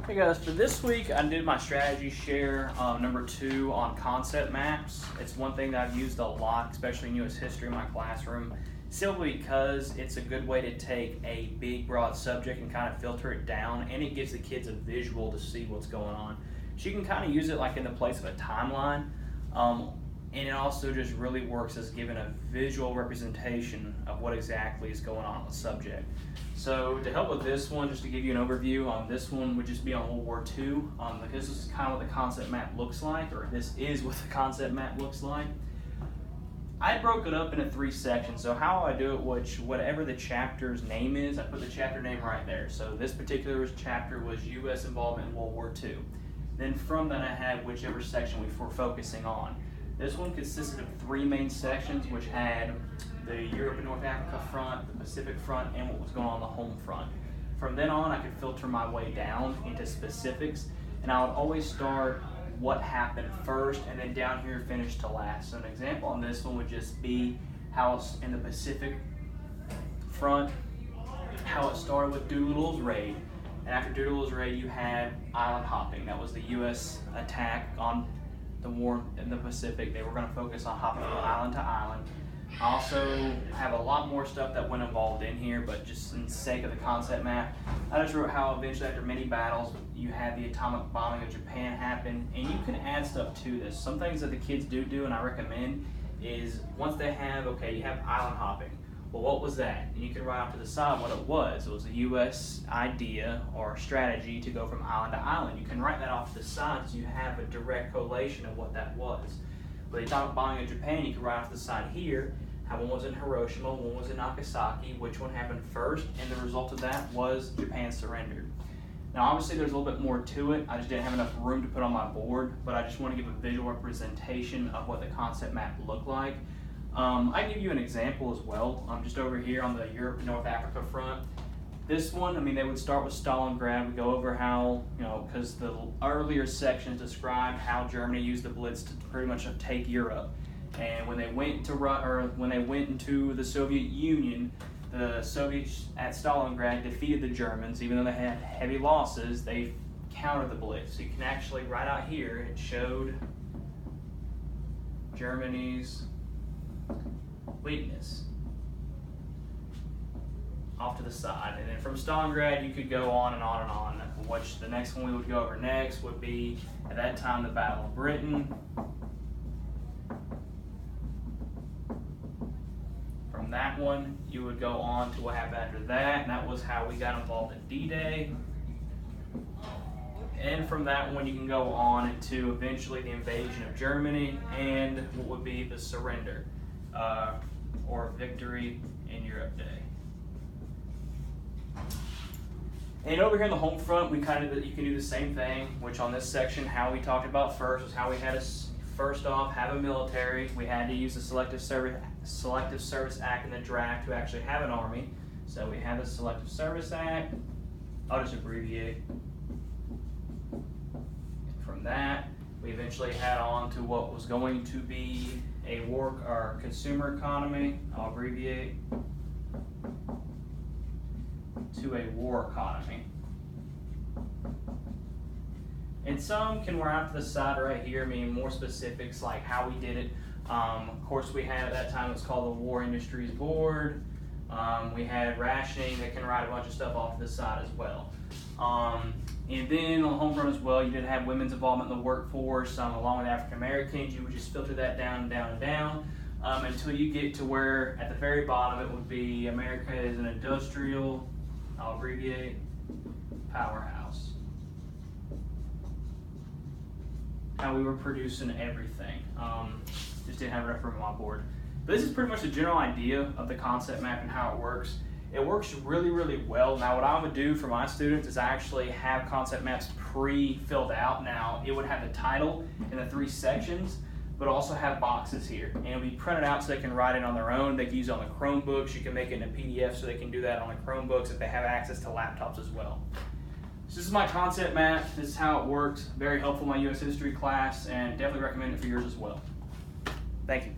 Hey guys, for this week I did my strategy share number 2 on concept maps. It's one thing that I've used a lot, especially in U.S. history in my classroom, simply because it's a good way to take a big broad subject and kind of filter it down, and it gives the kids a visual to see what's going on. So you can kind of use it like in the place of a timeline, and it also just really works as giving a visual representation of what exactly is going on with the subject. So to help with this one, just to give you an overview, this one would just be on World War II, because this is kind of what the concept map looks like, or this is what the concept map looks like. I broke it up into 3 sections, so how I do it, whatever the chapter's name is, I put the chapter name right there. So this particular chapter was U.S. involvement in World War II. Then from that I had whichever section we were focusing on. This one consisted of 3 main sections, which had the Europe and North Africa front, the Pacific front, and what was going on the home front. From then on, I could filter my way down into specifics, and I would always start what happened first, and then down here finish to last. So an example on this one would just be how it's in the Pacific front, how it started with Doolittle's raid. And after Doolittle's raid, you had island hopping. That was the U.S. attack on the war in the Pacific. They were going to focus on hopping from island to island. I also have a lot more stuff that went involved in here, but just in the sake of the concept map, I just wrote how eventually after many battles, you had the atomic bombing of Japan happen, and you can add stuff to this. Some things that the kids do, and I recommend, is once they have, okay, you have island hopping. Well, what was that? And you can write off to the side what it was. It was a U.S. idea or strategy to go from island to island. You can write that off to the side so you have a direct correlation of what that was. With the atomic bombing of Japan, you can write off to the side here how one was in Hiroshima, one was in Nagasaki, which one happened first, and the result of that was Japan surrendered. Now obviously there's a little bit more to it. I just didn't have enough room to put on my board, but I just want to give a visual representation of what the concept map looked like. I give you an example as well. Just over here on the Europe and North Africa front. This one, they would start with Stalingrad. We go over how, because the earlier sections described how Germany used the Blitz to pretty much take Europe. And when they went into the Soviet Union, the Soviets at Stalingrad defeated the Germans. Even though they had heavy losses, they countered the Blitz. So you can actually write out here, it showed Germany's weakness off to the side. And then from Stalingrad, you could go on and on and on. Which the next one we would go over next would be, at that time, the Battle of Britain. From that one, you would go on to what happened after that, and that was how we got involved in D-Day. And from that one, you can go on to eventually the invasion of Germany and what would be the surrender or victory in Europe Day. And over here on the home front, you can do the same thing, which on this section, how we talked about first was how we had to first off have a military. We had to use the Selective Service Act in the draft to actually have an army. So we had the Selective Service Act. I'll just abbreviate. From that, we eventually had on to what was going to be a consumer economy. I'll abbreviate to a war economy. And some can write out to the side right here, meaning more specifics like how we did it. Of course, we had at that time, it's called the War Industries Board. We had rationing that can write a bunch of stuff off to the side as well. And then on the home front as well, you did have women's involvement in the workforce, along with African Americans. You would just filter that down and down and down until you get to where at the very bottom it would be America is an industrial, I'll abbreviate, powerhouse. How we were producing everything. Just didn't have enough room on my board. But this is pretty much the general idea of the concept map and how it works. It works really, really well. Now what I would do for my students is I actually have concept maps pre-filled out. Now it would have the title in the 3 sections, but also have boxes here. And it'll be printed out so they can write it on their own. They can use it on the Chromebooks. You can make it in a PDF so they can do that on the Chromebooks if they have access to laptops as well. So this is my concept map. This is how it works. Very helpful in my U.S. history class, and definitely recommend it for yours as well. Thank you.